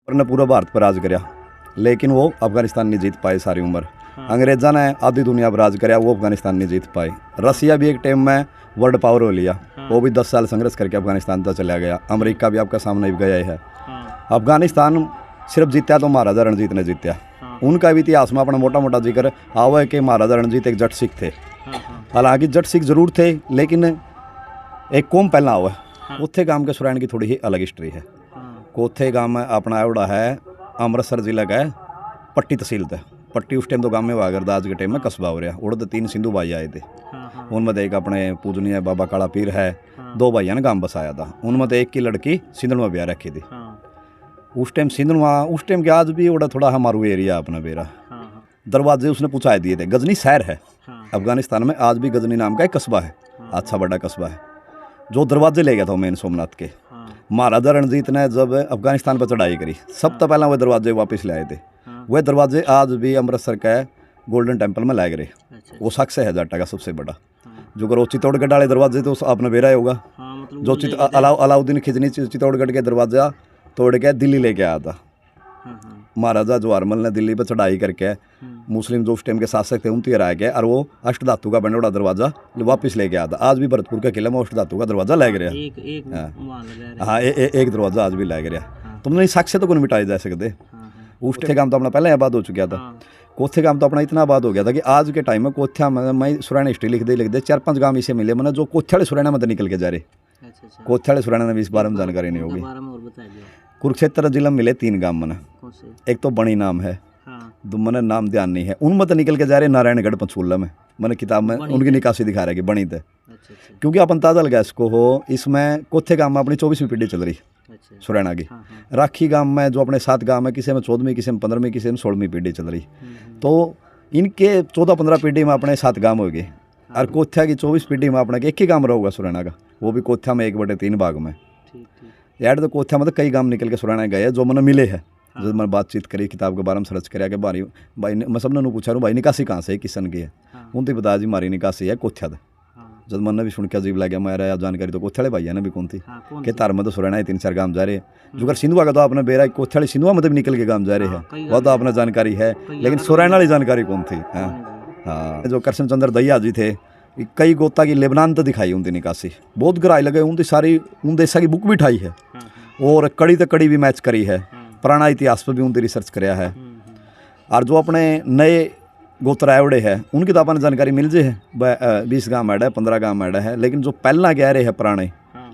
ने पूरा भारत पर राज करा, लेकिन वो अफगानिस्तान नहीं जीत पाए सारी उम्र। अंग्रेजा ने आधी दुनिया पर राज कराया, वो अफगानिस्तान नहीं जीत पाए। रसिया भी एक टाइम में वर्ल्ड पावर हो लिया, वो भी 10 साल संघर्ष करके अफगानिस्तान तक चला गया। अमेरिका भी आपका सामने भी गया है। अफगानिस्तान सिर्फ जीत्या तो महाराजा रणजीत ने जीत्या। उनका भी इतिहास में अपना मोटा मोटा जिक्र आवा है कि महाराजा रणजीत एक जट सिख थे। हालांकि जट सिख जरूर थे, लेकिन एक कौम पहला हुआ है। कोथे गांव के सुरैन की थोड़ी ही अलग हिस्ट्री है। कोथे गांव में अपना एवड़ा है अमृतसर जिला का पट्टी तहसील था। पट्टी उस टाइम तो गांव में हुआ करता, आज के टाइम में कस्बा हो रहा। उड़द 3 सिंधु भाई आए थे, उनमें एक अपने पूजनीय बाबा काला पीर है। 2 भाइयों ने गांव बसाया था, उनमें एक की लड़की सिंधुआ ब्याह रखी थी। उस टाइम सिंधुआ, उस टाइम के आज भी उड़ा थोड़ा हमारू एरिया अपना बेरा। दरवाजे उसने पूछाए दिए थे। गजनी शहर है अफगानिस्तान में, आज भी गजनी नाम का एक कस्बा है, अच्छा बड़ा कस्बा है, जो दरवाजे ले गया था मेन सोमनाथ के। महाराजा रणजीत ने जब अफगानिस्तान पर चढ़ाई करी, सब तो पहला वह दरवाजे वापस ले आए थे। वह दरवाजे आज भी अमृतसर का गोल्डन टेम्पल में लाए गए। वो शख्स है जाटा का सबसे बड़ा, जो अगर वो चित्तौड़गढ़ वाले दरवाजे तो आपने बेरा होगा, जो अलाउद्दीन खिजनी चित्तौड़गढ़ के दरवाजा तोड़ के दिल्ली लेके आया था। महाराजा जवाहरमल ने दिल्ली पर चढ़ाई करके मुस्लिम जो उस टाइम के शासक थे उनकी हरा के, और वो अष्टधातु का बना दरवाजा वापस लेके आया था। आज भी भरतपुर के किले में अष्टधातु का दरवाजा लग रहा। हाँ, एक दरवाजा आज भी लग रहा। तुमने शख्स से तो कोई मिटाए जा सकते। उस काम तो अपना पहले आबाद हो चुका था। कोथे गांव तो अपना इतना आबाद हो गया था कि आज के टाइम में कोथिया में मैं सुरैना हिस्ट्री लिखते 4-5 गांव इसे मिले मैंने, जो कोथे वाले सुरैना में निकल के जा रहे। कोथे वाले सुरैना में इस बारे में जानकारी नहीं होगी। कुरुक्षेत्र जिला में मिले 3 गांव मैंने, एक तो बणी नाम है, मैंने नाम ध्यान नहीं है। उनमें तो निकल के जा रहे नारायणगढ़ पंचकूला में। मैंने किताब में उनकी निकासी दिखा रहा है कि बणी थे। क्योंकि आप अंदाजा लगा इसको हो, इसमें कोथे गांव में अपनी 24वीं पीढ़ी चल रही सुरैना की। राखी गांव में जो अपने 7 गांव में, किसी में 14वीं, किसी में 15वीं, किसी में 16वीं पीढ़ी चल रही। तो इनके 14-15 पीढ़ी में अपने 7 गांव हो गए, और कोथिया की 24 पीढ़ी में अपने एक ही गांव रहेगा सुरैना का, वो भी कोथिया में 1/3 भाग में। यार तो कोथिया में तो कई गांव निकल के सुरैना गए जो मैंने मिले हैं। जब मैंने बातचीत करी, किताब के बारे में सर्च कराया कि भाई मैं सबने पूछा भाई निकासी कहाँ से है, किसन की है। उनसे बताया जी हमारी निकासी है कोथिया। जब मैंने भी सुन के अजीब लगे, मेरा जानकारी तो कोथे वाले भाइया ने भी कौन थी कि तार में तो सुरैना है 3-4 गांव जा रहे हैं। जो अगर सिंधुआ का तो आपने बेरा कोथे वाले सिंधुआ में भी निकल के गांव जा रहे हैं, वह तो आपने जानकारी है, लेकिन सुरैना वाली जानकारी कौन थी। हाँ, जो कृष्ण चंद्र दहिया जी थे, कई गोता की लेबनान तो दिखाई उनकी निकासी, बहुत गहराई लगे। उनकी सारी उन देशा की बुक भी उठाई है, और कड़ी तो कड़ी भी मैच करी है, पुराना इतिहास पर भी उनकी रिसर्च कराया है। और जो अपने नए गोत्र एवड़े है उनकी तो अपन जानकारी मिल जाए है। 20 गांव मैडा है, 15 गांव मैडा है, लेकिन जो पहला कह रहे हैं पुराने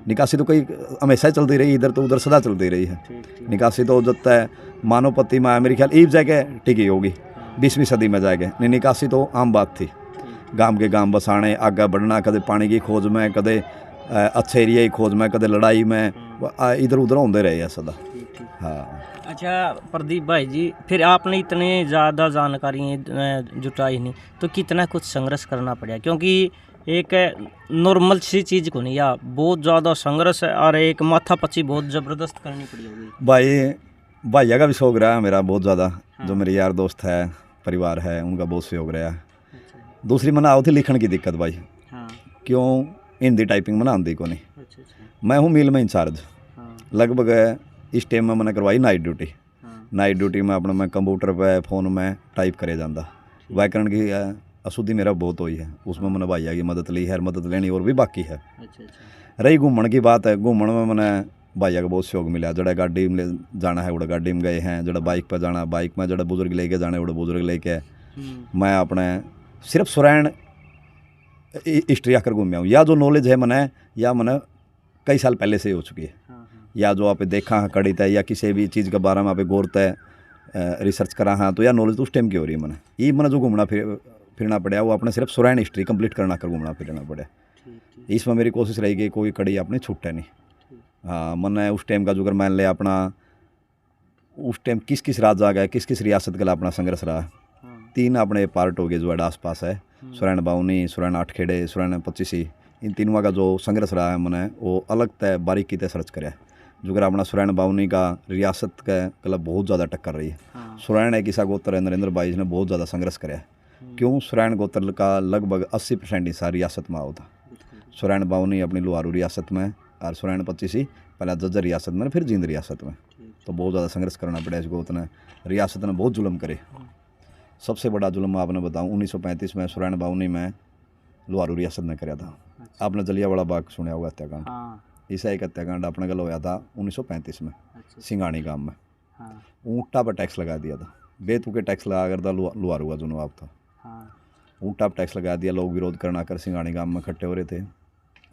निकासी तो कई हमेशा चलती रही, इधर तो उधर सदा चलती रही है निकासी। तो जब तक मानवपति में मेरे ख्याल ईब जाके टिकी होगी 20वीं सदी में जाके। निकासी तो आम बात थी, गांव के गांव बसाने, आगे बढ़ना, कदे पानी की खोज में, कदे अच्छे एरिया की खोज में, कदे लड़ाई में, इधर उधर होते रहे हैं सदा। हाँ, अच्छा प्रदीप भाई जी, फिर आपने इतने ज़्यादा जानकारी जुटाई नहीं तो कितना कुछ संघर्ष करना पड़ा, क्योंकि एक नॉर्मल सी चीज़ को नहीं, या बहुत ज़्यादा संघर्ष है और एक माथा पच्ची बहुत ज़बरदस्त करनी पड़ी होगी। भाइया का भी शौक रहा है मेरा बहुत ज़्यादा। जो मेरे यार दोस्त है, परिवार है, उनका बहुत सहयोग रहा है। दूसरी मना आओ थी लिखण की दिक्कत भाई। क्यों हिंदी टाइपिंग मना आती को नहीं। मैं हूँ मिल में इंचार्ज, लगभग इस टाइम में मैंने करवाई नाइट ड्यूटी। नाइट ड्यूटी में अपना मैं कंप्यूटर पे फोन में टाइप करे जाता। व्याकरण की अशुद्धि मेरा बहुत हुई है, उसमें मैंने भैया की मदद ली है, मदद लेनी और भी बाकी है। रही घूमन की बात है, घूमन में मैंने भैया का बहुत सहयोग मिला। जड़ा गाड़ी में जाना है वो गाड़ी में गए हैं, जड़ा बाइक पर जाना बाइक में, जड़ा बुजुर्ग लेके जाना है वो बुजुर्ग लेके। मैं अपने सिर्फ सुरैन हिस्ट्री आकर घूमया हूँ, या जो नॉलेज है मैंने, या मैंने कई साल पहले से ही हो चुकी है, या जो आप देखा है कड़ी तय, या किसी भी चीज़ के बारे में आप गौर तय रिसर्च करा हाँ, तो या नॉलेज तो उस टाइम की हो रही है। मैंने जो घूमना फिरना पड़ा वो अपने सिर्फ सुरैन हिस्ट्री कंप्लीट करना कर घूमना फिरना पड़ा। इसमें मेरी कोशिश रही कि कोई कड़ी अपनी छूटे नहीं। हाँ, मैंने उस टाइम का जो अगर मान लिया अपना उस टाइम किस किस राज्य आ गया, किस किस रियासत के लिए अपना संघर्ष रहा। 3 अपने पार्ट हो गए जो आस पास है, सुरैन बाउनी, सुरैन आठखेड़े, सुरैन 25। इन तीनों का जो संघर्ष रहा है मैंने वो अलग तय बारीकी तय सर्च कराया। जो अगर अपना सुरैन बाउनी का रियासत का कला बहुत ज़्यादा टक्कर रही है। सुरैन एक ऐसा गोत्र है, नरेंद्र भाई ने बहुत ज़्यादा संघर्ष कराया। क्यों सुरैन गोत्र का लगभग 80% हिस्सा रियासत में होता। सुरैन बाउनी अपनी लोहारू रियासत में, और सुरैन 25 पहले जज्जर रियासत में, फिर जींद रियासत में। तो बहुत ज़्यादा संघर्ष करना पड़ा इसको। उतना रियासत ने बहुत जुल्म करे। सबसे बड़ा जुल्म आपने बताऊँ 1935 में सुरैन बाउनी में लुहारू रियासत ने कराया था। आपने जलियांवाला बाग सुनया होगा हत्याकांड। ऐसा एक हत्याकांड अपने गल होया था 1935 में सिंगानी गांव में। ऊँटा पर टैक्स लगा दिया था, बेतुके टैक्स लगा कर था लुहारू का जो नवाब था। ऊँटा पर टैक्स लगा दिया, लोग विरोध करना कर सिंगानी गांव में इकट्ठे हो रहे थे।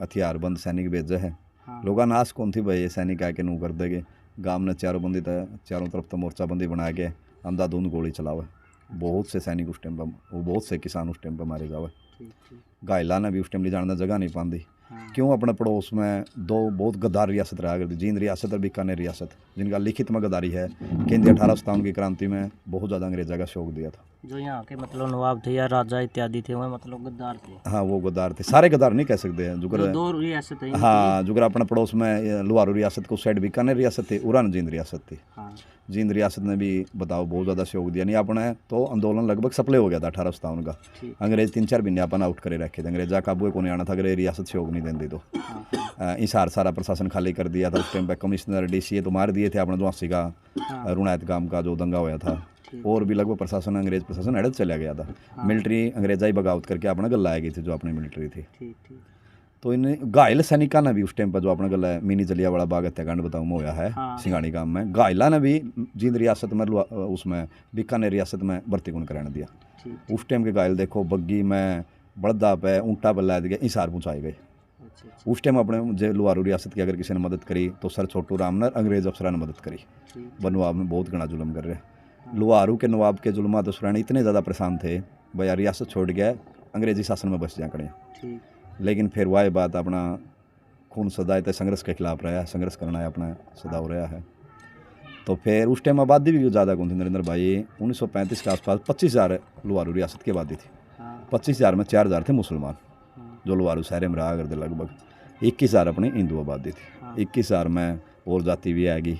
हथियार बंद सैनिक भेजे है। लोगों ने आस कौन थी भाई ये सैनिक आके नू कर देंगे। गांव ने चारों बंदी था, चारों तरफ तो मोर्चाबंदी बना के अंधाधुंध गोली चलावे। बहुत से सैनिक उस टाइम पर, वो बहुत से किसान उस टाइम पर मारे जावे। घायला ने भी उस टाइम ले जाने जगह नहीं पाती। क्यों अपने पड़ोस में दो बहुत गद्दार रियासत रहा करती, जींद रियासत और बीकानेर रियासत, जिनका लिखित में गद्दारी है कि 1857 की क्रांति में बहुत ज़्यादा अंग्रेजा का शौक दिया था। जो यहाँ के मतलब नवाब थे या राजा इत्यादि थे वो मतलब गद्दार थे। हाँ वो गद्दार थे, सारे गद्दार नहीं कह सकते हैं। जुगर दो रियासत है। हाँ जुगर अपने पड़ोस में लुहारू रियासत को साइड बीकानेर रियासत थी, उरान जींद रियासत थी। जींद रियासत ने भी बताओ बहुत ज़्यादा सहयोग दिया। नहीं अपने तो आंदोलन लगभग सफल हो गया था 1857 का। अंग्रेज 3-4 महीने अपन आउट करे रखे थे। अंग्रेजा काबू को नहीं आना था अगर रियासत सहयोग नहीं देती तो। इसार सारा प्रशासन खाली कर दिया था उस टाइम पे। कमिश्नर डीसी तो मार दिए थे अपने जो 80 का रुणायत गांव का जो दंगा होया था। और भी लगभग प्रशासन अंग्रेज प्रशासन अड़द चला गया था। मिलिट्री अंग्रेजाई बगावत करके अपने गल लाई गई थी जो अपनी मिलिट्री थी। तो इन घायल सैनिका ने भी उस टाइम पर जो अपने गल मिनी जलियांवाला बाग हत्याकांड बताऊँ में होया है सिंगानी गांव में, घायला ने भी जींद रियासत में उसमें बीकानेर रियासत में भर्ती गुण कराने दिया। उस टाइम के घायल देखो बग्गी में बड़दा पे ऊँटा पर लाद गए, इसार पहुँचाए गए। उस टाइम अपने जो लुहारू रियासत की अगर किसी ने मदद करी तो सर छोटू राम ने अंग्रेज अफसरान ने मदद करी। बनवाब में बहुत घना जुल्म कर रहे। लुहारू के नवाब के जुल्मा तो सुरानी इतने ज़्यादा परेशान थे भैया रियासत छोड़ गया अंग्रेजी शासन में बस जा खड़े। लेकिन फिर वह बात अपना खून सदाए थे संघर्ष के खिलाफ रहा, संघर्ष करना है अपना सदा हो रहा है। तो फिर उस टाइम आबादी भी ज़्यादा कौन थी नरेंद्र भाई। 1935 के आसपास 25,000 लुहारू रियासत की आबादी थी। 25,000 में 4,000 थे मुसलमान जो लुहारू शहर में रहा करते। लगभग 21,000 अपनी हिंदू आबादी थी। 21,000 में और जाति भी आएगी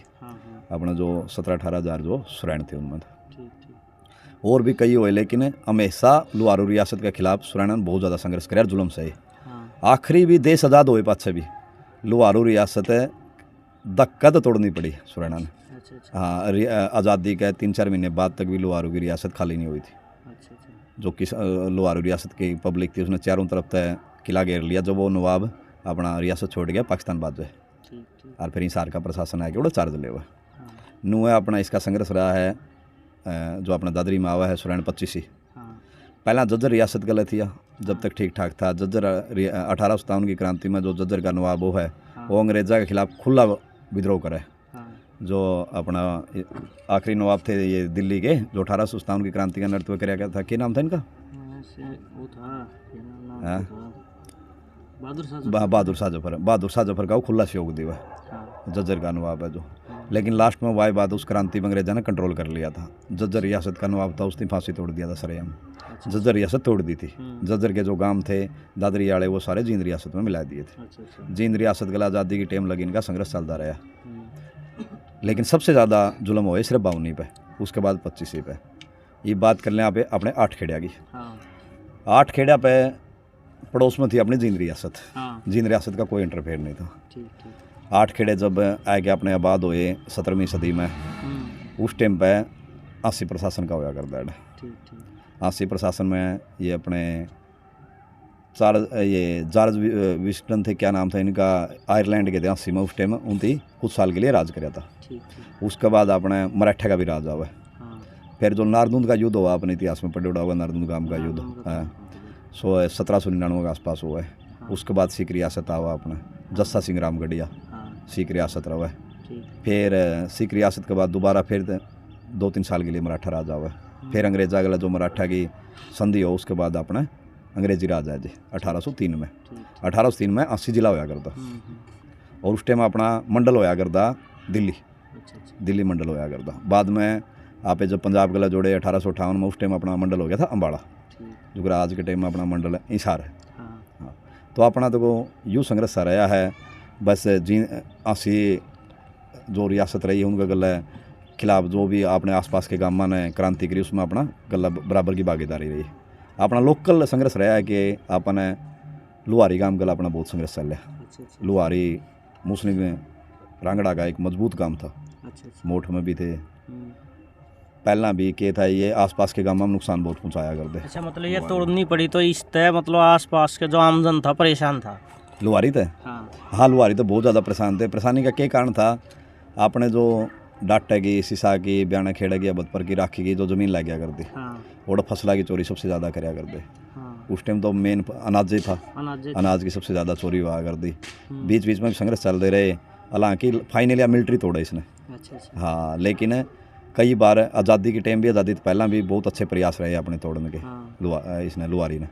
अपना जो 17-18,000 जो सुरैन थे उनमें। और भी कई हुए लेकिन हमेशा लुहारू रियासत के खिलाफ सुरैन ने बहुत ज़्यादा संघर्ष कराया जुल्म से। आखिरी भी देश आज़ाद हुए पाछे भी लुहारू रियासत धक्का तो तोड़नी पड़ी सुरैना ने। हाँ आज़ादी के 3-4 महीने बाद तक भी लुहारू की रियासत खाली नहीं हुई थी। जो कि लुहारू रियासत की पब्लिक थी उसने चारों तरफ तय किला घेर लिया। जब वो नवाब अपना रियासत छोड़ गया पाकिस्तान बाद में और फिर हिसार का प्रशासन आया कि वो चार्ज ले हुआ नू है अपना इसका संघर्ष रहा है। जो अपना दादरी में आवा है सुरैन 25 पहला जज्जर रियासत गलत थी जब तक ठीक ठाक था। जज्जर 1857 की क्रांति में जो जज्जर का नवाब वो है वो अंग्रेजा के खिलाफ खुला विद्रोह करे। जो अपना आखिरी नवाब थे ये दिल्ली के जो 1857 की क्रांति का नेतृत्व कराया गया था, क्या नाम था इनका? बहादुर शाह जफर का वो खुला सहयोग दिया जज्जर का नवाब है जो। लेकिन लास्ट में वाई बात उस क्रांति में अंग्रेजा ने कंट्रोल कर लिया था। जज्जर रियासत का नवाब था उसने फांसी तोड़ दिया था सरेआम। जज्जर रियासत तोड़ दी थी। जज्जर के जो गांव थे दादरी आड़े वो सारे जींद रियासत में मिला दिए थे। जींद रियासत के आज़ादी की टाइम लगी इनका संघर्ष चलता रहा। लेकिन सबसे ज़्यादा जुल्म हुए सिर्फ बाउनी पे, उसके बाद 25 पे। ये बात कर लें आप अपने 8 खेड़िया की। 8 खेड़िया पे पड़ोस में थी अपनी जींद रियासत। जींद रियासत का कोई इंटरफेयर नहीं था। 8 खेड़े जब आगे अपने आबाद हुए 17वीं सदी में उस टाइम पे 80 प्रशासन का होया करता है। 80 प्रशासन में ये अपने जॉर्ज विस्टन थे, क्या नाम था इनका, आयरलैंड के थे 80 में उस टाइम उनती कुछ साल के लिए राज कराया था। उसके बाद अपने मराठा का भी राज हुआ। फिर जो नारदुंद का युद्ध हुआ अपने इतिहास में पढ़ा होगा, नारदुंद गांव का युद्ध 1799 के आसपास हुआ है। उसके बाद सिख रियासत आवा अपना जस्सा सिंह रामगढ़िया सिख रियासत रहा है। फिर सिख रियासत के बाद दोबारा फिर 2-3 साल के लिए मराठा राज आवा। फिर अंग्रेजा गला जो मराठा की संधि हो उसके बाद अपना अंग्रेजी राज है जी 1803 में। 1803 में 80 जिला होया करता और उस टाइम अपना मंडल होया करता दिल्ली मंडल होया करता। बाद में आप जब पंजाब गला जोड़े 1858 में उस टाइम अपना मंडल हो गया था अम्बाड़ा जो आज के टाइम में अपना मंडल है हिसार है। हाँ तो अपना तो यूँ संघर्ष रहा है बस जी 80 जो रियासत रही है उनका गला खिलाफ जो भी अपने आसपास के गाँव ने क्रांति करी उसमें अपना गला बराबर की भागीदारी रही। अपना लोकल संघर्ष रहा है कि अपने लुहारी गांव गला अपना बहुत संघर्ष चल रहा। लुहारी मुस्लिम रांगड़ा का एक मजबूत गांव था अच्छा अच्छा। मोठ में भी थे, पहला भी के था, ये आसपास के गाँव में नुकसान बहुत पहुँचाया करते। अच्छा मतलब ये तोड़नी पड़ी तो इस तय मतलब आसपास के जो आमजन था परेशान था। लुहारी थे, हाँ हाँ लुहारी तो बहुत ज़्यादा परेशान थे। परेशानी का क्या कारण था, आपने जो डाटा की, सीसा की, बयाना खेड़ा की, बदपर की, राखी की जो ज़मीन ला गया करती, हाँ और फसला की चोरी सबसे ज़्यादा कराया करते। हाँ। उस टाइम तो मेन अनाज ही था, अनाज अनाज की सबसे ज़्यादा चोरी हुआ करती। बीच बीच में भी संघर्ष चलते रहे, हालांकि फाइनली मिलिट्री तोड़ा इसने। अच्छा अच्छा। हाँ, लेकिन कई बार आज़ादी के टाइम भी, आज़ादी तो पहला भी बहुत अच्छे प्रयास रहे अपने तोड़ने के। हाँ इसने लुहारी ने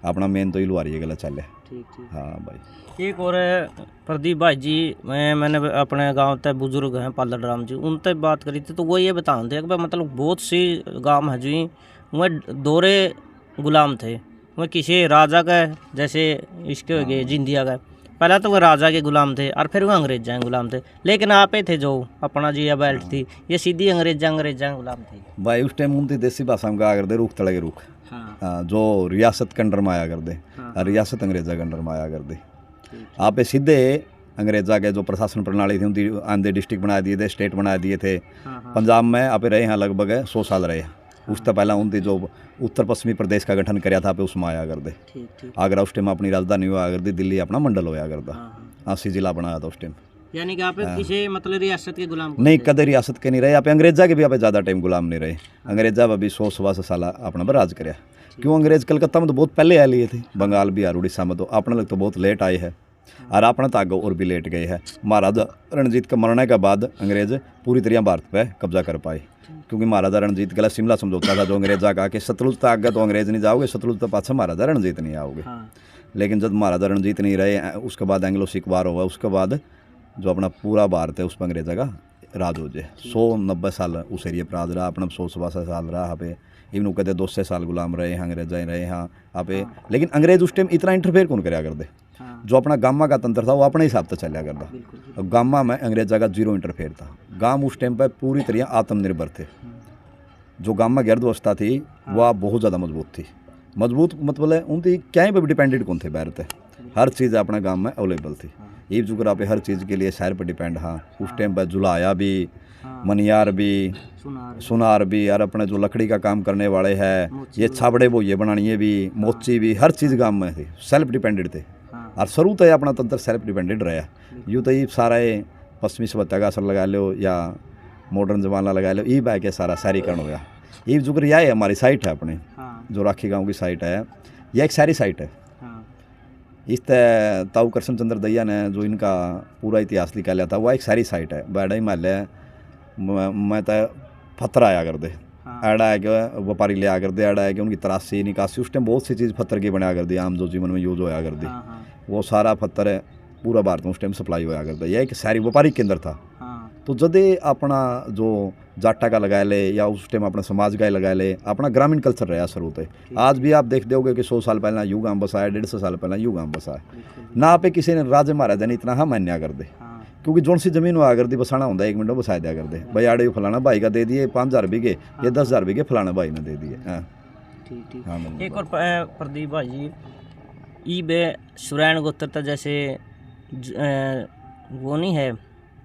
अपना मेन तो ही लुहारी है गलत चले। ठीक ठीक। हाँ भाई। एक और है प्रदीप भाई जी, मैंने अपने गांव तक बुजुर्ग हैं पालर राम जी, उनसे बात करी थी तो वो ये बता रहे थे कि भाई मतलब बहुत सी गांव है जी वह दोरे गुलाम थे, वह किसी राजा का जैसे इसके हो गए जिंदिया का, पहले तो वह राजा के गुलाम थे और फिर वह अंग्रेजा के गुलाम थे, लेकिन आप ही थे जो अपना जी बेल्ट थी ये सीधी अंग्रेजा के गुलाम थी भाई। उस टाइम उनकी देसी भाषा में कहा करते रुख तड़े के रुख। हाँ, जो रियासत के अंडर में आया करते, और रियासत अंग्रेजा के अंडर में आया करते। आप सीधे अंग्रेजा के जो प्रशासन प्रणाली थी उनकी आंधे डिस्ट्रिक्ट बना दिए थे, स्टेट बना दिए थे। पंजाब में आप रहे हैं लगभग 100 साल रहे। उससे पहला उनकी जो उत्तर पश्चिमी प्रदेश का गठन कराया था, आप उसमें आया करते। आगरा उस टाइम अपनी राजधानी हुआ करती, दिल्ली अपना मंडल होया करता, 80 जिला बनाया था उस टाइम। यानी कि आप किसी मतलब रियासत के गुलाम नहीं, कदे रियासत के नहीं रहे। आप अंग्रेजा के भी आप ज़्यादा टाइम गुलाम नहीं रहे। अंग्रेजा भी 100-125 साल अपना पर राज कराया। क्यों, अंग्रेज कलकत्ता में तो बहुत पहले आ लिए थे, बंगाल बिहार उड़ीसा में तो अपने लोग तो बहुत लेट आए हैं, और अपने तो आगे और भी लेट गए हैं। महाराजा रणजीत के मरने के बाद अंग्रेज पूरी तरह भारत पे कब्जा कर पाए, क्योंकि महाराजा रणजीत के लिए शिमला समझौता था जो अंग्रेजा का कि सतलुज तक आगे तो अंग्रेज नहीं जाओगे, सतलुज तक पाछे महाराजा रणजीत नहीं आओगे। लेकिन जब महाराजा रणजीत नहीं रहे, उसके बाद एंग्लो सिख वार हुआ, उसके बाद जो अपना पूरा भारत है उस पर अंग्रेजा का राज हो जाए। 190 साल उस एरिए पर राज रहा, अपना 100-125 साल रहा यहाँ पे। इवन कहते 200 साल गुलाम रहे हैं, अंग्रेजा ही रहे यहाँ पे। लेकिन अंग्रेज उस टाइम इतना इंटरफेयर कौन कराया करते। जो अपना गामा का तंत्र था वो अपने हिसाब से चलिया करता। और गामा में अंग्रेजा का 0 इंटरफेयर था। गांव उस टाइम पर पूरी तरह आत्मनिर्भर थे। जो गामा की अर्थव्यवस्था थी वह बहुत ज़्यादा मजबूत थी। मजबूत मतलब उनकी क्या पर भी डिपेंडेंट कौन थे, बैर थे। हर चीज़ अपने गाँव में अवेलेबल थी। ये जुगरा पे हर चीज़ के लिए शहर पर डिपेंड। हाँ, उस टाइम पर जुलाया भी, मनियार भी, सुनार भी, और अपने जो लकड़ी का काम करने वाले हैं, ये छाबड़े वो ये बनानी भी, मोची भी, हर चीज़ गांव में थी। सेल्फ डिपेंडेंट थे। और शुरू तो अपना तंत्र सेल्फ डिपेंडेंट रहा। यूँ तो ये सारा पश्चिमी सभ्यता का असर लगा लो या मॉडर्न जमाना लगा लो, ये बह के सारा शहरीकरण हो गया। ये जुगर यह है हमारी साइट है अपने, जो राखी गाँव की साइट है, यह एक शहरी साइट है। इस ताऊ कृष्ण चंद्र दहिया ने जो इनका पूरा इतिहास लिखा लिया था, वह एक सारी साइट है। बैडा हिमालय मैं तो पत्थर आया करते, ऐडा है कि व्यापारी ले आ करते, ऐडा है कि उनकी तराशी निकासी उस टाइम बहुत सी चीज़ पत्थर की बनाया करती, आम जो जीवन में यूज होया करती, वो सारा पत्थर है पूरा भारत में उस टाइम सप्लाई होया करता। यह एक सारी व्यापारिक केंद्र था। तो जदे अपना जो जाटा का लगा ले या उस टाइम अपना समाज का लगा ले, अपना ग्रामीण कल्चर रहा शुरू से। आज भी आप देखते होगे कि 100 साल पहला यू गांव बसाया, 150 साल पहला यू गांव बसाया ना। पे किसी ने राजे महाराजा ने इतना हाँ मान्या कर दे, क्योंकि जोन सी जमीन हुआ करती बसाना होता 1 मिनट बसा दिया करते। भाई आड़े फलाना भाई का दे दिए 5000 बीघे, ये 10,000 बीघे फलाना भाई ने दे दिए। हाँ, एक और प्रदीप भाई जी, ई बे सुरैन गोत्र जैसे वो नहीं है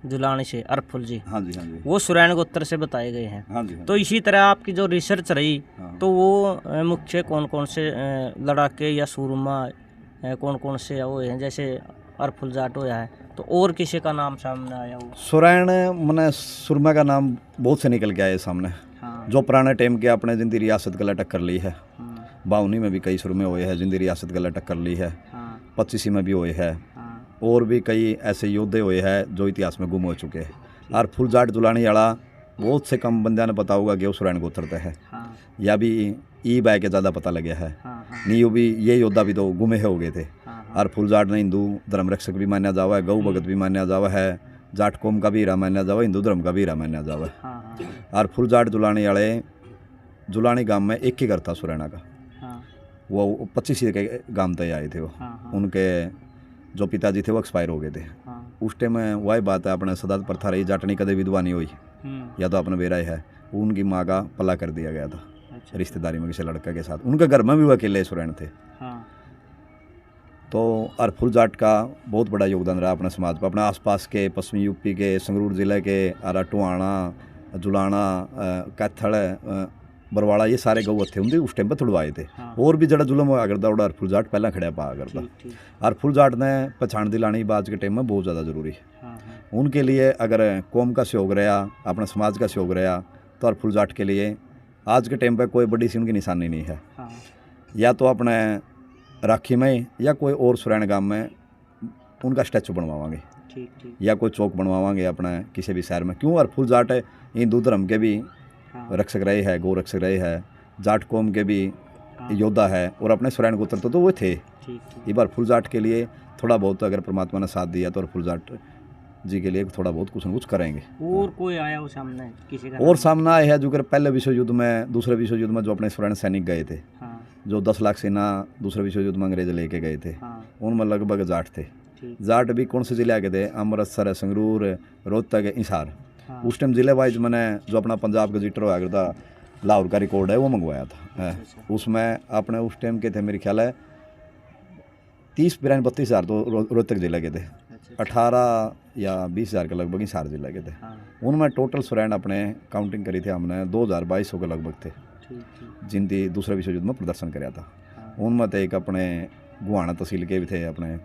दुलानी से अरफुल जी, हाँ जी, हाँ जी, वो सुरैन गोत्र से बताए गए हैं। हाँ जी, तो इसी तरह आपकी जो रिसर्च रही, तो वो मुख्य कौन कौन से लड़ाके या सूरमा कौन कौन से वो हैं, जैसे अरफुल जाट होया है, तो और किसी का नाम सामने आया हो? सुरैन मैंने सुरमा का नाम बहुत से निकल के आए सामने। जो पुराने टाइम के अपने जिंदी रियासत गला टक्कर ली है। 52 में भी कई सुरमे हुए हैं जिंदी रियासत गला टक्कर ली है। 25 में भी हुए है, और भी कई ऐसे योद्धे हुए हैं जो इतिहास में गुम हो चुके हैं। और फुल जाट दुलानी वाला बहुत से कम बंदियां ने पता होगा कि वो सुरैन गोत्र है, या भी ई बाय के ज़्यादा पता लगे है। नहीं, वो भी ये योद्धा भी तो गुमे हो गए थे। और फुल जाट ने हिंदू धर्म रक्षक भी माना जावा है, गौ भगत भी माना जावा है, जाट कौम का भी हीरा माना जावा, हिंदू धर्म का भी हीरा माना जावा है। और फुल जाट दुलानी वाले जुलानी गांव में एक ही घर था सुरैना का। वो 25 के गांव तय आए थे। वो उनके जो पिताजी थे वो एक्सपायर हो गए थे। उस टाइम वही बात है, अपने सदा प्रथा रही, जाटनी कदे विधवा नहीं हुई, या तो अपने बेरा है। उनकी माँ का पला कर दिया गया था। रिश्तेदारी में किसी लड़का के साथ। उनके घर में भी वो अकेले सुरैन थे। तो हरफुल जाट का बहुत बड़ा योगदान रहा अपने समाज पर। अपने आसपास के पश्चिमी यूपी के संगरूर ज़िले के टुहाना, जुलाना, कैथल, बरवाड़ा, ये सारे गऊ थे उनके उस टाइम पर तुड़वाए थे। और भी जड़ा जुलम होया करता उड़ा हरफुल जाट पहला खड़ा पा करता। हरफुल जाट ने पछाण दिलानी आज के टाइम में बहुत ज़्यादा ज़रूरी है। उनके लिए अगर कौम का सहयोग रहा, अपने समाज का सहयोग रहा, तो हरफुल जाट के लिए आज के टाइम पर कोई बड़ी सी उनकी निशानी नहीं है। या तो अपने राखी में या कोई और सुरैन गांव में उनका स्टैचू बनवावांगे, या कोई चौक बनवावांगे अपने किसी भी शहर में। क्यों? हरफुल जाट हिंदू धर्म के भी रक्षक रहे हैं, गौ रक्षक रहे हैं, जाट कौम के भी योद्धा है, और अपने सुरैन गोत्र तो वो थे। ये बार हरफुल जाट के लिए थोड़ा बहुत अगर परमात्मा ने साथ दिया तो हरफुल जाट जी के लिए थोड़ा बहुत कुछ न कुछ करेंगे। और कोई आया हो सामने किसी का? और सामने आए हैं जो कर पहले विश्व युद्ध में, दूसरे विश्व युद्ध में जो अपने सुरैन सैनिक गए थे, जो 10 लाख सेना दूसरे विश्व युद्ध में अंग्रेज लेके गए थे, उनमें लगभग जाट थे। जाट भी कौन से जिले के थे? अमृतसर, संगरूर, रोहतक, हिसार। उस टाइम जिले वाइज मैंने जो अपना पंजाब गजेटर हुआ करता लाहौर का रिकॉर्ड है वो मंगवाया था। उसमें अपने उस टाइम के थे मेरे ख्याल है 30-32 हज़ार तो रोहतक जिले के थे, 18 या 20 हज़ार के लगभग हिसार जिले के थे। उनमें टोटल सुरैन अपने काउंटिंग करी थी हमने 2200 के लगभग थे, जिनकी दूसरे विश्व युद्ध में प्रदर्शन कराया था। उनमें तो एक अपने गुहाना तहसील के भी थे अपने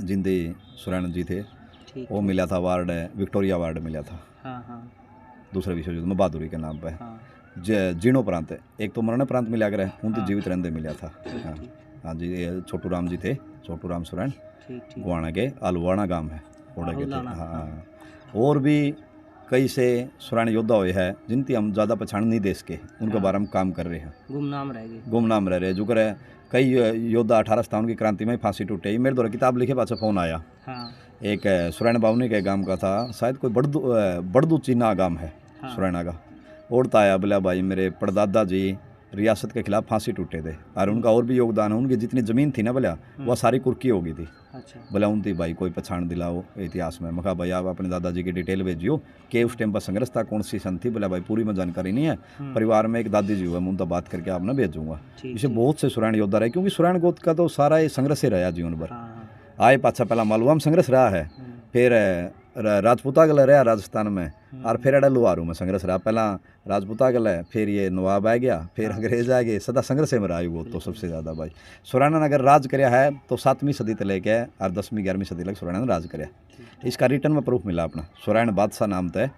जिंदी सुरैन जी थे, वो मिला था अवार्ड, विक्टोरिया अवार्ड मिला था दूसरे विश्व युद्ध में बहादुरी के नाम पे। जीणों प्रांत एक तो मरण प्रांत मिला कर उनके जीवित रहते मिला था। हाँ जी, ये छोटू राम जी थे, छोटू राम सुरैन, गुहाना के अलवाना गांव है ओडे के थे। हाँ, और भी कई से सुरैन योद्धा हुए हैं जिनकी हम ज़्यादा पहचान नहीं दे सके, उनके बारे में काम कर रहे हैं, गुमनाम रह रहे जो करे। कई योद्धा 1857 की क्रांति में फांसी टूटे। मेरे द्वारा किताब लिखे पाछा फोन आया, एक सुरैन बावनी के गांव का था, शायद कोई बड़दू चीना गांव है सुरैना का। ओढ़ता आया बोला भाई मेरे परदादा जी रियासत के खिलाफ फांसी टूटे थे और उनका और भी योगदान है, उनकी जितनी ज़मीन थी ना बोला वह सारी कुर्की हो गई थी। बोला उनकी भाई कोई पहचान दिलाओ इतिहास में। मैं कहा भाई आप अपने दादाजी की डिटेल भेजियो कि उस टाइम पर संघर्ष था, कौन सी सन थी। बोला भाई पूरी में जानकारी नहीं है, परिवार में एक दादी जी हुआ, मैं उनका बात करके आपने भेजूंगा। इसे बहुत से सुरैन योद्धा रहे, क्योंकि सुरैन गोत्र का तो सारा ये संघर्ष ही रहा जीवन भर। आए पाछा पहला मालवा में संघर्ष रहा है, फिर राजपूता गल रहा राजस्थान में, और फिर अड़ा लुहारू में संघर्ष रहा। पहला राजपूता गल है, फिर ये नवाब आ गया, फिर अंग्रेज आ गए, सदा संघर्ष में रहा वो तो सबसे ज़्यादा। भाई सुरैना ने अगर राज कराया है तो 7वीं सदी तक लेके और 10वीं 11वीं सदी तक सुरैना ने राज कराया। इसका रिटर्न में प्रूफ मिला अपना, सुरैन बादशाह नाम तय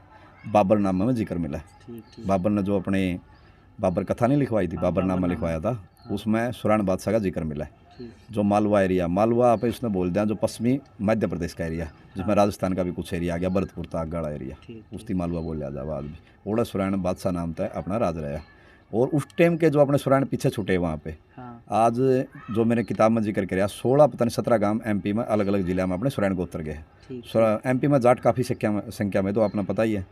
बाबर नाम में जिक्र मिला। बाबर ने जो अपने बाबर कथा नहीं लिखवाई थी, बाबर नामा लिखवाया था, उसमें सुरैन बादशाह का जिक्र मिला है। जो मालवा एरिया, मालवा आप इसने बोल दिया जो पश्चिमी मध्य प्रदेश का एरिया, जिसमें राजस्थान का भी कुछ एरिया आ गया, भरतपुर तक गाड़ा एरिया, उसकी मालवा बोल लिया जाए। आज भी ओड़ा सुरैन बादशाह नाम था अपना राज रहा। और उस टाइम के जो अपने सुरैन पीछे छूटे वहाँ पे, आज जो मैंने किताब में जिक्र किया 16 पता नहीं 17 गांव एमपी में अलग अलग जिले में अपने सुरैन गोत्र के। एमपी में जाट काफ़ी संख्या में तो आपने पता ही है।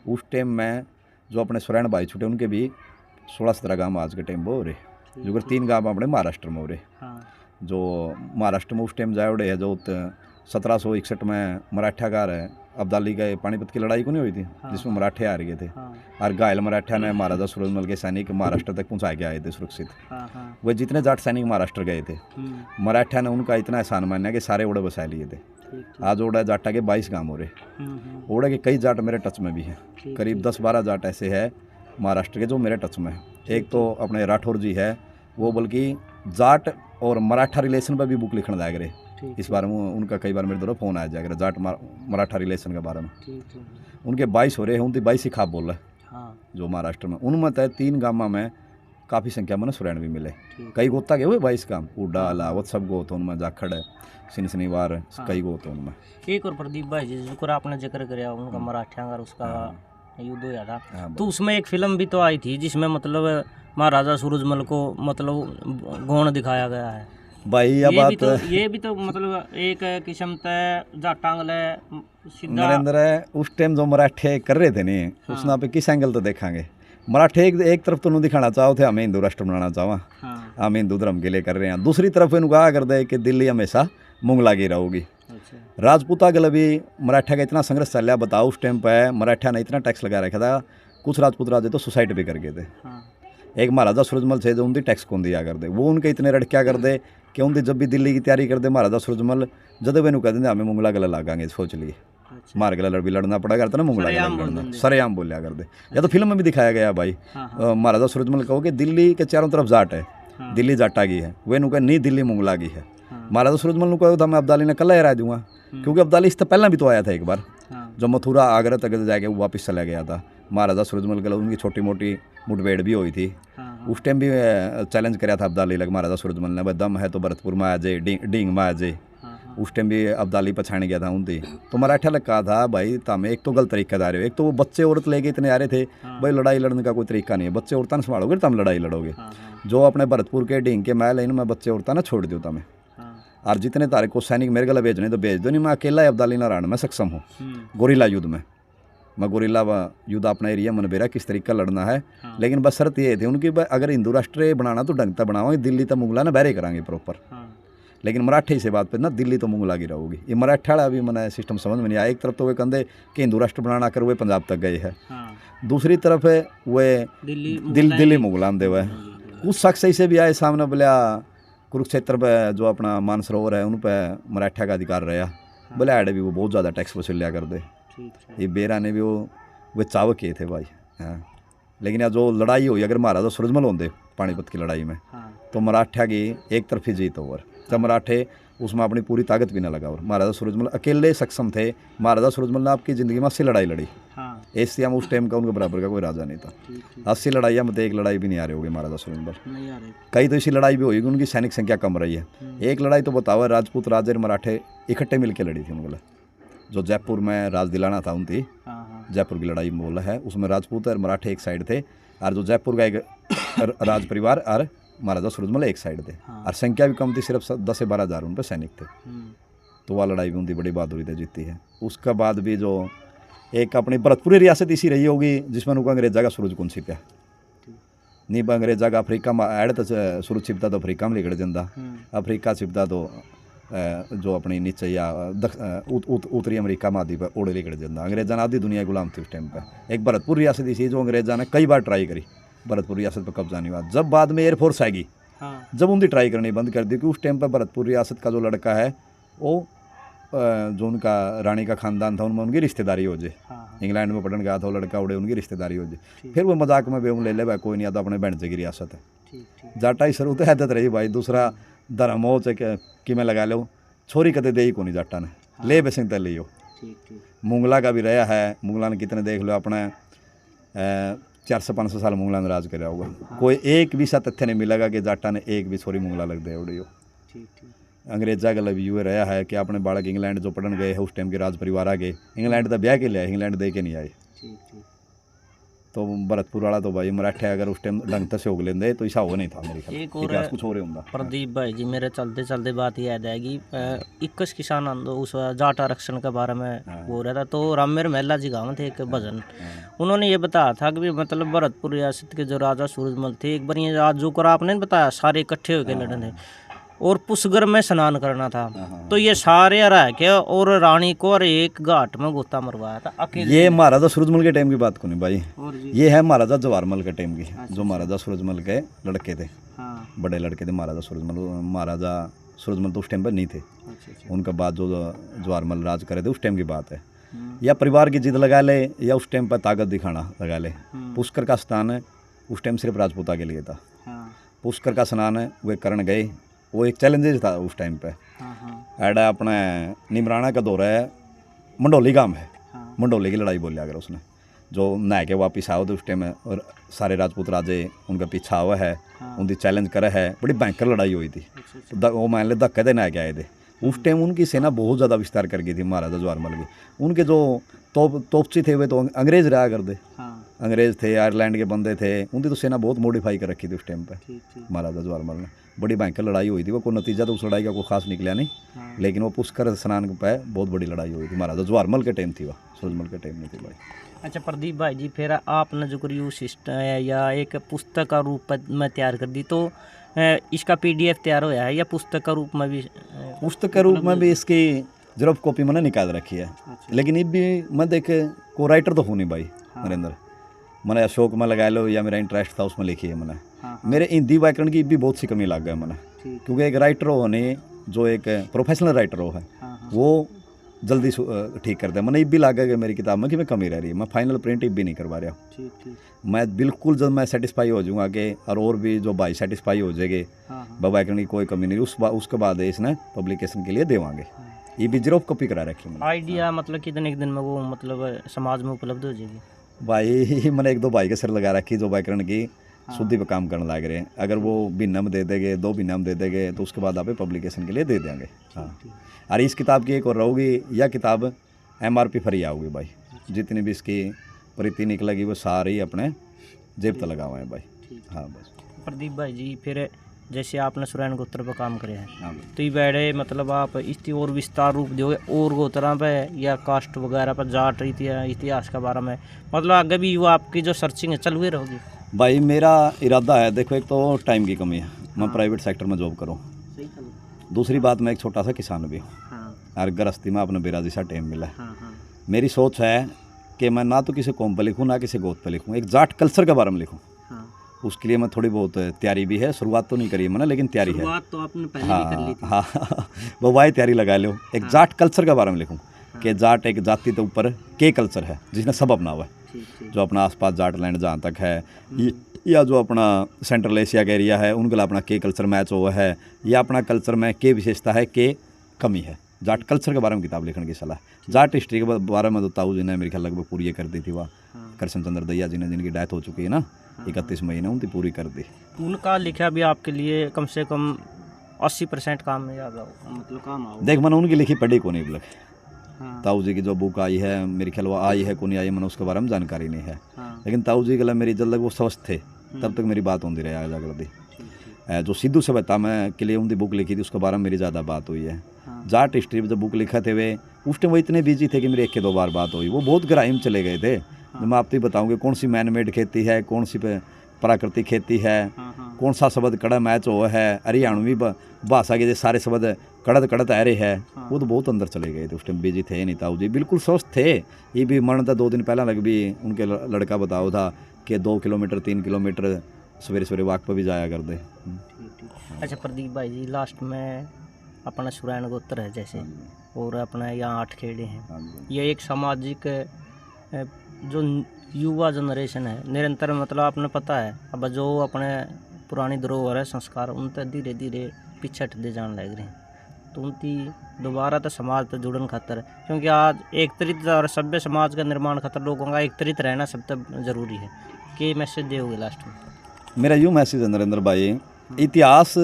उस टाइम में जो अपने सुरैन भाई छूटे उनके भी 16-17 गांव आज के टाइम में हो रहे, जो कर 3 गांव अपने महाराष्ट्र में हो रहे। जो महाराष्ट्र में उस टाइम जाए उड़े है, जो 1761 में मराठा का है अब्दाली का पानीपत की लड़ाई को नहीं हुई थी, जिसमें मराठे हार गए थे, और घायल मराठा ने महाराजा सूरजमल के सैनिक महाराष्ट्र तक पहुंचा के आए थे सुरक्षित। वह जितने जाट सैनिक महाराष्ट्र गए थे, मराठा ने उनका इतना एहसान माना कि सारे ओड़े बसा लिए थे। आज ओड़ा जाटा के 22 गांव हो रहे। ओड़े के कई जाट मेरे टच में भी हैं, करीब 10-12 जाट ऐसे है महाराष्ट्र के जो मेरे टच में है। एक तो अपने राठौर जी है, वो बल्कि जाट और मराठा रिलेशन पर भी बुक लिखने जाएगा रहे। इस बारे में उनका कई बार मेरे द्वारा फ़ोन आया जाएगा जाट मराठा रिलेशन के बारे में। उनके 22 हो रहे हैं, उनकी 22 ही खाप बोल रहे जो महाराष्ट्र में। उनमें तय 3 गाँव में काफ़ी संख्या में सुरैन भी मिले। कई गोता के हुए 22 गाँव, उड्डा अलावत सब गोत उनमें जाखड़ शनिवार कई गोत उनमें। एक और प्रदीप भाई जी जो आपने जिक्र कराया उनका मराठा का उसका युद्ध हुआ था, तो उसमें एक फिल्म भी तो आई थी जिसमें मतलब महाराजा सूरजमल को मतलब गौण दिखाया गया है। भाई ये भी तो मतलब एक किस्म तय जाटांगल नरेंद्र उस टाइम जो मराठे कर रहे थे नहीं, उसना पे किस एंगल तो देखेंगे। मराठे एक तरफ तो दिखाना चाहो थे हमें हिंदू राष्ट्र बनाना चाहो, हम हिंदू धर्म के लिए कर रहे हैं। दूसरी तरफ इनको कहा कर दे कि दिल्ली हमेशा मुंगला की रहोगी। राजपूता गल भी मराठा का इतना संघर्ष चल रहा, बताओ उस टाइम पर मराठा ने इतना टैक्स लगा रखा था, कुछ राजपूत राजे तो सुसाइड भी कर गए थे। एक महाराजा सूरजमल थे जो उनकी टैक्स कौन दिया कर दे, वो उनके इतने रड़ क्या कर दे कि उनकी जब भी दिल्ली की तैयारी करते महाराजा सूरजमल जब मैंने कह देंगे हमें मुंगला गला लगाएंगे सोच लिए अच्छा। मार गला भी लड़ना पड़ा करता ना मुंगला गला सरेआम बोल लड़ना देंगे। सरेआम बोलिया करते या तो फिल्म में भी दिखाया गया भाई हाँ, महाराजा सूरजमल कहो कि दिल्ली के चारों तरफ जाट है हाँ। दिल्ली जाटा की है वे नु कहा नहीं दिल्ली मुंगला की है हाँ। महाराजा सूरजमल ने कहा था मैं अब्दाली ने कल हरा दूंगा क्योंकि अब्दाली इससे पहले भी तो आया था एक बार हाँ, जो मथुरा आगरा तक जाके वो वापस चला गया था महाराजा सूरजमल के लिए उनकी छोटी मोटी मुठभेड़ भी हुई थी हाँ, उस टाइम भी चैलेंज कराया था अब्दाली लग महाराजा सूरजमल ने भाई दम है तो भरतपुर में आ जाए डींग में आ जाए हाँ, उस टाइम भी अब्दाली पछाण गया था उनकी तो मराठा लग कहा था भाई तमें एक तो गलत तरीका आ रहे हो एक तो वो बच्चे औरत लेके इतने आ रहे थे भाई लड़ाई लड़ने का कोई तरीका नहीं है बच्चे औरतां संभालोगे तम लड़ाई लड़ोगे हाँ, हाँ, जो अपने भरतपुर के डींग के महल इन में बच्चे औरतां ना छोड़ दो तमें हाँ, और जितने तारे को सैनिक मेरे गला भेजने तो भेज दो नहीं मैं अकेला ही अब्दाली नारायण में सक्षम हूँ गोरिल्ला युद्ध में मैं गोरिल्ला युद्ध अपना एरिया मन बेरा किस तरीके का लड़ना है हाँ। लेकिन बस शर्त ये थी उनकी अगर हिंदू राष्ट्र बनाना तो ढंग तक बनाओगे दिल्ली तो मुगला ना बहरे कराएंगे प्रॉपर हाँ, लेकिन मराठे से बात पे ना दिल्ली तो मुंगला की रहोगी ये मराठा वाला भी मैंने सिस्टम समझ में नहीं आया एक तरफ तो वे कंधे कि हिंदू राष्ट्र बनाना कर वे पंजाब तक गए है हाँ, दूसरी तरफ है वे दिल्ली मुगलान दे हुए कुछ शख्स ऐसे भी आए सामने बोलिया कुरुक्षेत्र पे जो अपना मानसरोवर है उन पर मराठा का अधिकार रहा बोले आड़े भी वो बहुत ज़्यादा टैक्स वसूल लिया कर दे ठीक है। ये बेरा ने भी वो चाव किए थे भाई हाँ लेकिन यार जो लड़ाई हुई अगर महाराजा सूरजमल होंगे पानीपत की लड़ाई में हाँ, तो मराठा की एक तरफी जीत ओवर जब मराठे उसमें अपनी पूरी ताकत भी ना लगा और महाराजा सूरजमल अकेले सक्षम थे महाराजा सूरजमल ने आपकी ज़िंदगी में 80 लड़ाई लड़ी हाँ, एशिया में उस टाइम का उनके बराबर का कोई राजा नहीं था ठीक, ठीक, 80 लड़ाइयाँ में तो एक लड़ाई भी नहीं आ रही होगी महाराजा सूरजमल नहीं आ रही। कई तो ऐसी लड़ाई भी हुई कि उनकी सैनिक संख्या कम रही है एक लड़ाई तो बताओ राजपूत राजे और मराठे इकट्ठे मिलकर लड़ी थी उनके जो जयपुर में राज दिलाना था उनकी हाँ, हाँ, जयपुर की लड़ाई बोला है उसमें राजपूत और मराठे एक साइड थे और जो जयपुर का एक राज परिवार और महाराजा सूरजमल एक साइड थे हाँ। और संख्या भी कम थी सिर्फ 10 से 12 हज़ार उन पर सैनिक थे हम्म, तो वह लड़ाई भी उनकी बड़ी बहादुरी से जीती है उसके बाद भी जो एक अपनी भरतपुरी रियासत इसी रही होगी जिसमें उनको अंग्रेजा का सूरज कौन छिपा नहीं अंग्रेजा का अफ्रीका में ऐड तो सूरज छिपता तो अफ्रीका में लिगड़ जाता अफ्रीका छिपता तो जो अपनी नीचे या उत्तरी अमेरिका महाद्वीप है ओड़े लिगड़ जाता अंग्रेजा ने आधी दुनिया गुलाम थी उस टाइम पर एक भरतपुर रियासत इसी जो अंग्रेजा ने कई बार ट्राई करी भरतपुर रियासत पर कब्जा नहीं हुआ जब बाद में एयरफोर्स आएगी हाँ, जब उनकी ट्राई करनी बंद कर दी कि उस टाइम पर भरतपुर रियासत का जो लड़का है वो जो उनका रानी का खानदान था उनमें उनकी रिश्तेदारी हो जाए हाँ, इंग्लैंड में पढ़ने गया था वो लड़का उड़े उनकी रिश्तेदारी हो जाए ठीक। फिर वो मजाक में बेउन ले ले भाई कोई नहीं आता अपने बहन की रियासत है ठीक, ठीक, जाटा ही शुरू तो हैदत रही भाई दूसरा धर्म हो चाहे कि मैं लगा लो छोरी कदे दे ही को नहीं जाटा ने ले बेसिंग तक लियो ठीक, ठीक, मुंगला का भी रहा है मुंगला ने कितने देख लो अपने 400-500 साल मुंगला ने राज कराया होगा कोई एक भी सा तथ्य नहीं मिलेगा कि जाटा ने एक भी छोरी मुंगला लग दे उड़ी हो ठीक, ठीक, अंग्रेजा का भी यूँ रहा है कि अपने बालक इंग्लैंड जो पढ़न गए है उस टाइम के राज परिवार आ गए इंग्लैंड तो ब्याह के लिए आए इंग्लैंड दे के नहीं आए ठीक, ठीक, तो भरतपुर वाला तो भाई मराठे अगर उस टाइम ढंग से होग लेंदे तो ऐसा हो नहीं था मेरे ख्याल एक और इतिहास कुछ हो रहा होगा प्रदीप भाई जी मेरे चलते चलते बात याद आएगी 21 किसान आंदोलन उस जाट आरक्षण के बारे में बोल रहा था तो राममेर महिला जी गाँव थे एक भजन उन्होंने ये बताया था कि भी मतलब भरतपुर रियासत के जो राजा सूरजमल थे एक बार ये आज जो कर आपने बताया सारे इकट्ठे होकर लड़े थे और पुष्कर में स्नान करना था तो ये सारे रह के और रानी को और एक घाट में गोता मरवाया था अकेले ये महाराजा सूरजमल के टाइम की बात को नहीं भाई और जी ये है महाराजा जवाहरमल के टाइम की जो महाराजा सूरजमल के लड़के थे हाँ बड़े लड़के थे महाराजा सूरजमल तो उस टाइम पर नहीं थे अच्छा अच्छा उनका बाद जो जवाहरमल राज करे थे उस टाइम की बात है हम्म, या परिवार की जिद लगा ले या उस टाइम पर ताकत दिखाना लगा ले हम्म, पुष्कर का स्थान है उस टाइम सिर्फ राजपूता के लिए था हाँ पुष्कर का स्नान है वे करण गए वो एक चैलेंजेस था उस टाइम पे हाँ हाँ एडा अपने निमराना का दौरा है मंडोली गांव है हाँ मंडोली की लड़ाई बोलिया अगर उसने जो नहा के वापिस आओ तो उस टाइम और सारे राजपूत राजे उनका पीछा हुआ है हाँ। उनकी चैलेंज करे है बड़ी भयंकर लड़ाई हुई थी अच्छा तो वो मान ले धक्के दे नहा के आए थे उस टाइम उनकी सेना बहुत ज़्यादा विस्तार कर गई थी महाराजा जवाहरमल की उनके जो तोपची थे वे तो अंग्रेज रहा करते हाँ अंग्रेज थे आयरलैंड के बंदे थे उनकी तो सेना बहुत मॉडिफाई कर रखी थी उस टाइम पे ठीक ठीक महाराजा जवाहरमल ने बड़ी भयंकर लड़ाई हुई थी वो कोई नतीजा तो उस लड़ाई का कोई खास निकला नहीं हाँ लेकिन वो पुष्कर स्नान पे बहुत बड़ी लड़ाई हुई थी महाराजा जवाहरमल के टाइम थी वह सूरजमल के टाइम में थी भाई अच्छा प्रदीप भाई जी फिर आपने जो करी सिस्टम या एक पुस्तक का रूप में तैयार कर दी तो इसका PDF तैयार होया है या पुस्तक का रूप में भी पुस्तक के रूप में भी इसकी जरूर कॉपी मैंने निकाल रखी है लेकिन ये भी मैं देखे को राइटर तो हूँ नहीं भाई नरेंद्र मैंने अशोक में लगा लो या मेरा इंटरेस्ट था उसमें लिखी है मैंने हाँ, मेरे हिंदी व्याकरण की भी बहुत सी कमी लग गया मैंने, ठीक। क्योंकि एक राइटर होने जो एक प्रोफेशनल राइटर हो है हाँ, हाँ, वो जल्दी ठीक करता है। मैंने भी लग गया कि मेरी किताब में कि मैं कमी रह रही है, मैं फाइनल प्रिंट भी नहीं करवा रहा हूँ। ठीक ठीक। मैं बिल्कुल जब मैं सेटिस्फाई हो जाऊँगा कि और भी जो भाई सेटिस्फाई हो जाएंगे हाँ, हाँ, व्याकरण की कोई कमी नहीं, उसके बाद इसने पब्लिकेशन के लिए देवांगे। हाँ। ये भी जीरो कॉपी करा रखी मैंने आइडिया मतलब कितने एक दिन में वो मतलब समाज में उपलब्ध हो जाएगी? भाई। मैंने एक दो भाई के सिर लगा रखी जो व्याकरण की हाँ। शुद्धि पे काम करने लग रहे हैं। अगर वो भिन्न में दे देंगे, 2 भिन्न में दे देंगे, तो उसके बाद आप पब्लिकेशन के लिए दे देंगे। हाँ, ठीक। और इस किताब की एक और रहोगी, यह किताब MRP फ्री आओगी भाई। जितनी भी इसकी प्रीति निकलेगी वो सारी अपने जेब तक लगा हुए हैं भाई। ठीक। हाँ बस। प्रदीप भाई जी, फिर जैसे आपने सुरैन गोत्र पर काम करे हैं, हाँ तो ये बैठे मतलब आप इसकी और विस्तार रूप दोगे और गोत्रा पे या कास्ट वगैरह पर, जाट इतिहास के बारे में, मतलब आगे भी वो आपकी जो सर्चिंग है चलती रहेगी? भाई मेरा इरादा है, देखो एक तो टाइम की कमी है, मैं प्राइवेट सेक्टर में जॉब करूँ, सही। दूसरी बात मैं एक छोटा सा किसान भी हूँ, हाँ, और गृहस्थी में अपने बेराजी सा टाइम मिला है। हाँ, हाँ, मेरी सोच है कि मैं ना तो किसी कौम पर लिखूँ ना किसी गोत पर लिखूँ, एक जाट कल्चर के बारे में लिखूँ। हाँ। उसके लिए मैं थोड़ी बहुत तैयारी भी है, शुरुआत तो नहीं करी है मैंने, लेकिन तैयारी है। शुरुआत तो आपने पहले भी कर ली थी। हाँ वो वाही तैयारी लगा लो, एक जाट कल्चर के बारे में लिखूँ कि जाट एक जाति के ऊपर के कल्चर है जिसने सब अपना हुआ है, ठीक ठीक। जो अपना आसपास जाट लैंड जहाँ तक है, या जो अपना सेंट्रल एशिया का एरिया है उनके लिए अपना के कल्चर मैच हुआ है, या अपना कल्चर में के विशेषता है, के कमी है। जाट कल्चर के बारे में किताब लिखने की सलाह, जाट हिस्ट्री के बारे में तो ताऊ जी ने मेरे ख्याल लगभग पूरी कर दी थी। वह कृष्ण चंद्र दैया जी ने, जिनकी डेथ हो चुकी है ना 31 मई ने, उनकी पूरी कर दी। उनका लिखा भी आपके लिए कम से कम 80% काम में आ जाओ, मतलब काम आओ। देख मैंने उनकी लिखी पढ़ी को नहीं लग, हाँ, ताऊ जी की जो बुक आई है मेरे ख्याल वो आई है को नहीं आई, मैंने उसके बारे में जानकारी नहीं है। हाँ, लेकिन ताऊ जी के लिए मेरी जब तक वो स्वस्थ थे तब तक मेरी बात होती रही आगे करती। ठीक ठीक। जो सिद्धू सभ्यता में के लिए उनकी बुक लिखी थी उसके बारे में मेरी ज़्यादा बात हुई है। हाँ, जाट हिस्ट्री में जब बुक लिखा थे वे उस टाइम वो इतने बिजी थे कि मेरी 1 के 2 बार बात हुई, वो बहुत गहराई में चले गए थे। जो मैं आपको बताऊँगी कौन सी मैन मेड खेती है, कौन सी प्राकृतिक खेती है, हाँ, हाँ, कौन सा शब्द कड़ा मैच हुआ है, हरियाणवी भाषा के जो सारे शब्द कड़त कड़त आ रहे हैं, वो तो बहुत अंदर चले गए थे। उस टाइम बिजी थे नहीं, ताऊ जी बिल्कुल स्वस्थ थे। ये भी मरण था 2 दिन पहला लग भी उनके लड़का बताओ था कि 2 किलोमीटर 3 किलोमीटर सवेरे सवेरे वॉक पर भी जाया कर दे। ठीक ठीक। अच्छा प्रदीप भाई जी, लास्ट में अपना सुरैन गोत्र है जैसे, और अपना यहाँ 8 खेड़े हैं, ये एक सामाजिक जो युवा जनरेशन है निरंतर, मतलब आपने पता है अब जो अपने पुरानी धरोहर है संस्कार उन तक धीरे धीरे पीछे हटते जाने लग रहे हैं, तो उनकी दोबारा तो समाज तक जुड़न खातर, क्योंकि आज एकत्रित और सभ्य समाज का निर्माण खातर लोगों का एकत्रित रहना सब तक जरूरी है। कि मैसेज दोगे लास्ट में? मेरा यूँ मैसेज है नरेंद्र भाई, इतिहास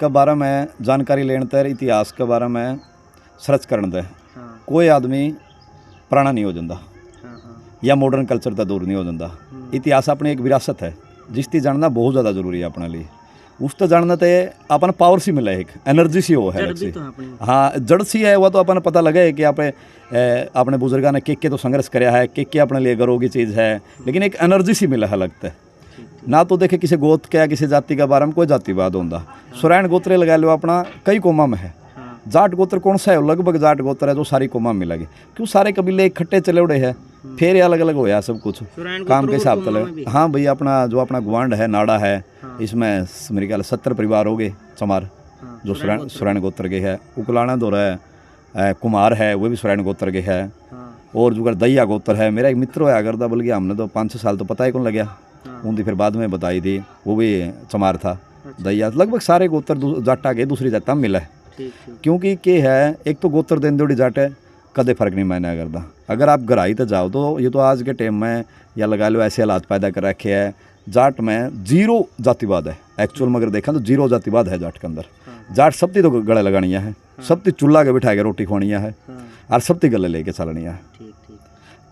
के बारे में जानकारी लेने तर इतिहास के बारे में सर्च करने दे, कोई आदमी पुराना नहीं हो जाता या मॉडर्न कल्चर का दूर नहीं हो जाता। इतिहास अपनी एक विरासत है जिसकी जानना बहुत ज़्यादा जरूरी है अपने लिए। उस तो जानना तो अपन पावर सी मिला है, एक एनर्जी सी हो है अलग सी। हाँ जड़ सी है, वह तो अपन पता लगे कि अपने बुजुर्गों ने के तो संघर्ष कराया है, के अपने लिए गर्व की चीज़ है, लेकिन एक एनर्जी सी मिला है लगता है ना। तो देखे किसी गोत का किसी जाति के बारे में कोई जातिवाद होता, सुरैन गोत्रे लगा लो अपना कई कौमा में है। जाट गोत्र कौन सा है? लगभग जाट गोत्र है जो सारी कौमा में मिलेगी, क्यों सारे कबीले इकट्ठे चले उड़े हैं, फिर ये अलग अलग होया सब कुछ काम के हिसाब से। हाँ भाई अपना जो अपना गुआंड है नाड़ा है, इसमें मेरे ख्याल 70 परिवार हो गए चमार जो सुरैन गोत्र के है। उकलाना दो है कुमार है, वो भी सुरैन गोत्र के है। और जो दैया गोत्र है, मेरा एक मित्र होया करता, बोल गया हमने तो 5-6 साल तो पता ही कौन लग्या, उनकी फिर बाद में बताई थी, वो भी चमार था। दैया लगभग सारे गोत्र जाटा के दूसरी जाता मिला है, क्योंकि के है एक तो गोत्र दिन दोड़ी जाट है कदे फर्क नहीं मायने करता। अगर आप गहराई तो जाओ तो ये तो आज के टाइम में या लगा लो ऐसे हालात पैदा कर रखे हैं, जाट में 0 जातिवाद है एक्चुअल में। अगर देखा तो 0 जातिवाद है जाट के अंदर। जाट सबती तो गले लगानियाँ है, सबती चूल्हा के बिठा के रोटी खुआनियाँ है, और सबती गले लेके चलनियाँ है।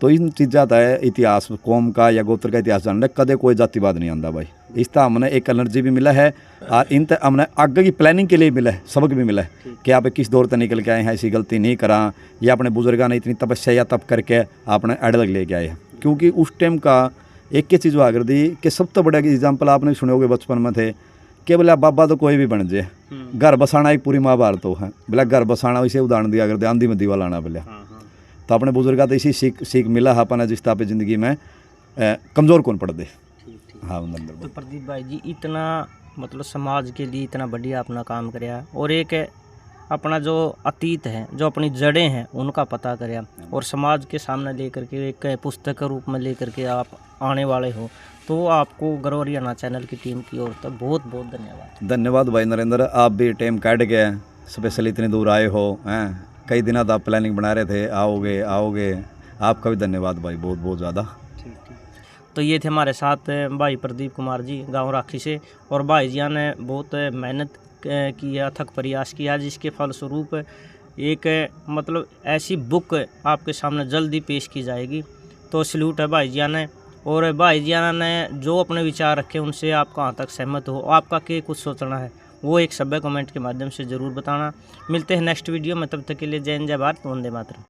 तो इन चीज़ा है इतिहास कौम का या गोत्र का इतिहास जानने कदे कोई जातिवाद नहीं आंदा भाई। इसका हमने एक एनर्जी भी मिला है, और इन हमने आगे की प्लानिंग के लिए मिला है, सबक भी मिला है कि आप किस दौर तक निकल के आए हैं, ऐसी गलती नहीं करा, या अपने बुजुर्गों ने इतनी तपस्या या तप करके आपने अड़लग लेके आए हैं। क्योंकि उस टाइम का एक चीज़ हुआ कर दी कि सब तो बड़ा एग्जाम्पल आपने सुने होगे बचपन में थे कि बोला बाबा तो कोई भी बन जाए, घर बसाना एक पूरी महाभारत तो है, बोला घर बसाना वैसे उदाहरण दिया कर दे, आंधी में दीवा लाना बोला। तो अपने बुजुर्ग तो इसी सीख मिला है अपना जिस तरह पे ज़िंदगी में कमज़ोर कौन पड़ दे। हाँ नरेंद्र तो भाई। प्रदीप भाई जी इतना मतलब समाज के लिए इतना बढ़िया अपना काम कराया और एक अपना जो अतीत है जो अपनी जड़ें हैं उनका पता कराया और समाज के सामने लेकर के एक पुस्तक के रूप में लेकर के आप आने वाले हो, तो आपको गर्व हरियाणा चैनल की टीम की ओर से बहुत बहुत धन्यवाद। धन्यवाद भाई नरेंद्र, आप भी टाइम काट के स्पेशल इतनी दूर आए हो हैं। कई दिनों तो आप प्लानिंग बना रहे थे आओगे आओगे, आपका भी धन्यवाद भाई बहुत बहुत ज़्यादा। ठीक ठीक। तो ये थे हमारे साथ भाई प्रदीप कुमार जी गांव राखी से, और भाई जी ने बहुत मेहनत किया, अथक प्रयास किया, जिसके फलस्वरूप एक मतलब ऐसी बुक आपके सामने जल्दी पेश की जाएगी। तो सल्यूट है भाई जी ने। और भाई जी ने जो अपने विचार रखे उनसे आप कहाँ तक सहमत हो, आपका क्या कुछ सोचना है, वो एक सभ्य कमेंट के माध्यम से ज़रूर बताना। मिलते हैं नेक्स्ट वीडियो में, तब तक के लिए जय हिंद जय भारत वंदे मातरम।